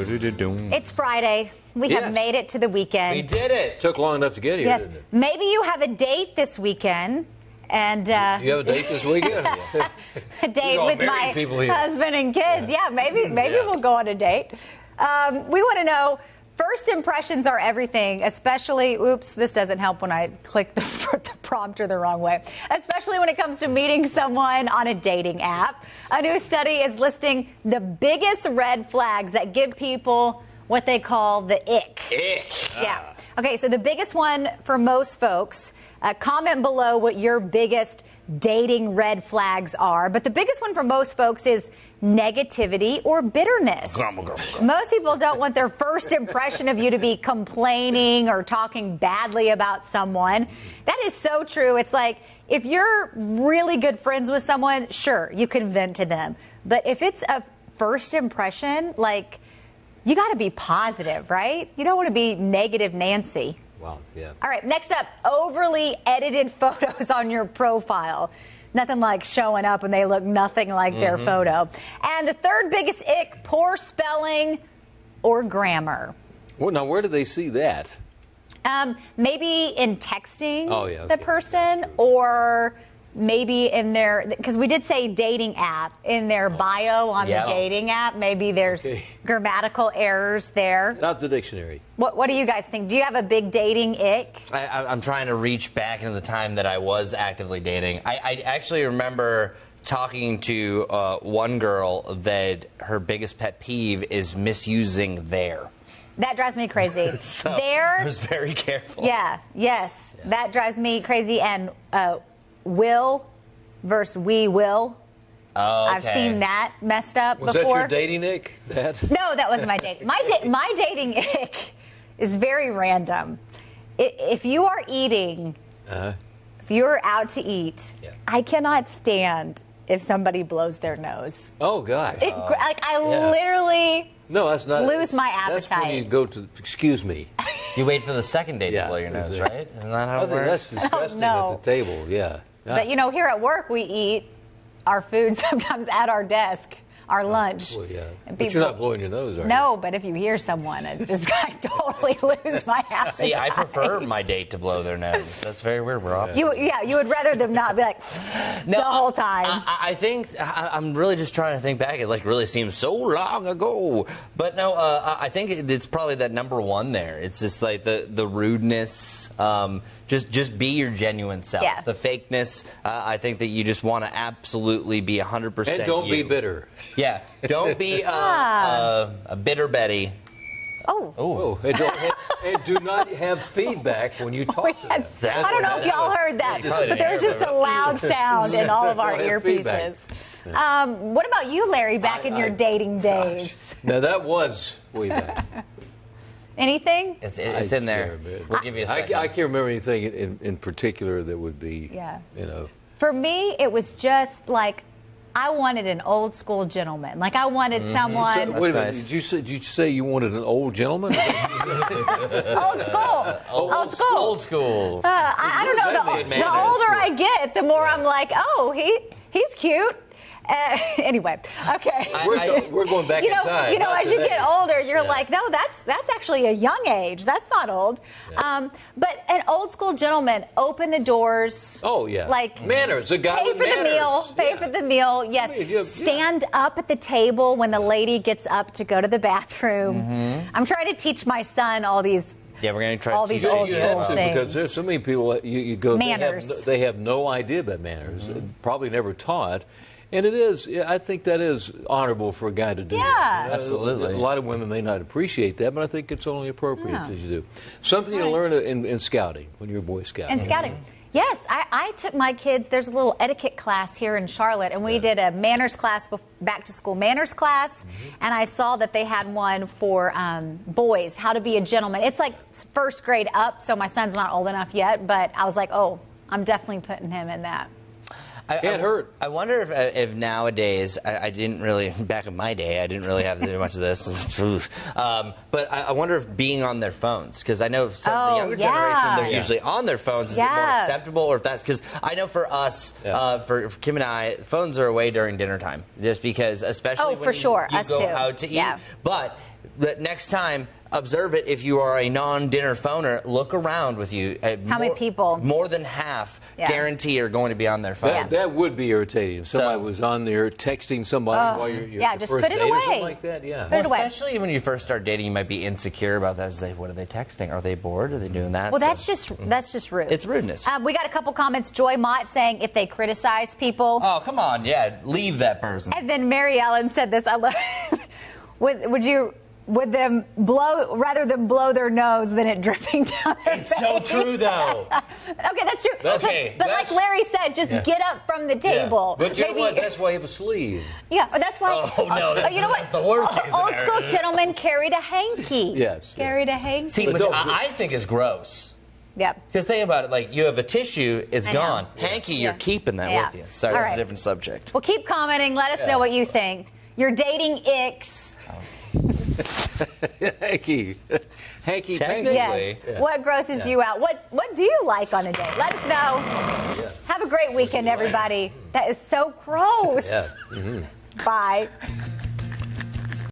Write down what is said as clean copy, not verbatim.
It's Friday. We have made it to the weekend. We did it. Took long enough to get here, didn't it? Maybe you have a date this weekend. And you have a date this weekend? A date with my husband and kids. Yeah, maybe we'll go on a date. We want to know, first impressions are everything, especially, oops, this doesn't help when I click the prompter the wrong way, especially when it comes to meeting someone on a dating app. A new study is listing the biggest red flags that give people what they call the ick. Yeah. Okay, so the biggest one for most folks, comment below what your biggest dating red flags are. But the biggest one for most folks is negativity or bitterness. Most people don't want their first impression of you to be complaining or talking badly about someone. That is so true. It's like, if you're really good friends with someone, sure, you can vent to them. But if it's a first impression, like, you got to be positive, right? You don't want to be negative Nancy. Wow, yeah. All right, next up, overly edited photos on your profile. Nothing like showing up and they look nothing like their photo. And the third biggest ick, poor spelling or grammar. Well, now, where do they see that? Maybe in texting the person, or maybe in their, because we did say dating app, in their bio on the dating app. Maybe there's grammatical errors there. Not the dictionary. What do you guys think? Do you have a big dating ick? I'm trying to reach back into the time that I was actively dating. I actually remember talking to one girl that her biggest pet peeve is misusing their. That drives me crazy. So there, I was very careful. That drives me crazy. And will versus we will. Oh, okay. I've seen that messed up before. Was that your dating ick? No, that wasn't my date. My dating ick is very random. If you are eating, if you're out to eat, I cannot stand if somebody blows their nose. Oh, gosh. Literally lose my appetite. That's when you go to, excuse me. You wait for the second date to blow your nose, right? Isn't that how it works? That's disgusting at the table, But, here at work, we eat our food sometimes at our desk, our lunch. Well, but you're not blowing your nose, are you? No, but if you hear someone, I totally lose my appetite. See, I prefer my date to blow their nose. That's very weird. We're opposite. You would rather them not be like the whole time. I think I'm really just trying to think back. It really seems so long ago. But no, I think it's probably that number one there. It's just like the rudeness. Just be your genuine self. Yeah. The fakeness, I think that you just want to absolutely be 100% And don't be bitter. Yeah, don't be a bitter Betty. Oh. And do not have feedback when you talk to them. I don't know if y'all heard that, but there's just a loud sound in all of our earpieces. What about you, Larry, back in your dating days? Now, that was way back. Anything? It's in there. We'll give you a second. I can't remember anything in particular that would be, For me, it was just like, I wanted an old school gentleman. Like, I wanted someone. So, wait a minute. Did you say you wanted an old gentleman? Old school. Old school. I don't know. The older I get, the more I'm like, oh, he's cute. Anyway, okay. We're going back in time. As you get older, you're like, no, that's actually a young age. That's not old. Yeah. But an old school gentleman, open the doors. Oh, yeah. Like, manners. A guy pay with for manners. the meal. Pay for the meal. Yes. Stand up at the table when the lady gets up to go to the bathroom. I'm trying to teach my son all these. Yeah, we're going to try all these old school things. Because there's so many people you go. Manners. They have no idea about manners. Probably never taught. And it is, I think that is honorable for a guy to do. Yeah. Absolutely. A lot of women may not appreciate that, but I think it's only appropriate as you do. Something you learn in scouting, when you're a Boy Scout. In scouting. Yes, I took my kids, there's a little etiquette class here in Charlotte, and we did a manners class, back to school manners class, and I saw that they had one for boys, how to be a gentleman. It's like first grade up, so my son's not old enough yet, but I was like, oh, I'm definitely putting him in that. Can't hurt. I wonder if nowadays, I didn't really, back in my day, I didn't really have to do much of this. But I wonder if being on their phones, because I know some of the younger generation, they're usually on their phones. Is it more acceptable, or if that's, because I know for us, for Kim and I, phones are away during dinner time, just because, especially when you go out to eat. But the next time, observe it. If you are a non-dinner phoner, look around with you. How many people? More than half, guarantee, are going to be on their phone. That would be irritating. If somebody was on there texting somebody while you're just first put it date away. or something like that. Yeah. Well, especially when you first start dating, you might be insecure about that. Say, what are they texting? Are they bored? Are they doing that? Well, that's just rude. It's rudeness. We got a couple comments. Joy Mott saying if they criticize people. Oh, come on, leave that person. And then Mary Ellen said this. I love. Would them blow rather than blow their nose than it dripping down their face? It's so true, though. Okay, that's true. But like Larry said, just get up from the table. But you know what? That's why you have a sleeve. Yeah, that's why. Oh, no, that's, you know that's the worst case Old school gentlemen carried a hanky. Yes. Carried a hanky. See, which I think is gross. Yep. Because think about it, like you have a tissue, it's gone. Hanky, you're keeping that with you. Sorry, that's a different subject. Well, keep commenting. Let us know what you think. You're dating icks. Hanky. Technically. Yes. Yeah. What grosses you out? What do you like on a date? Let us know. Have a great weekend, everybody. That is so gross. Yeah. Bye.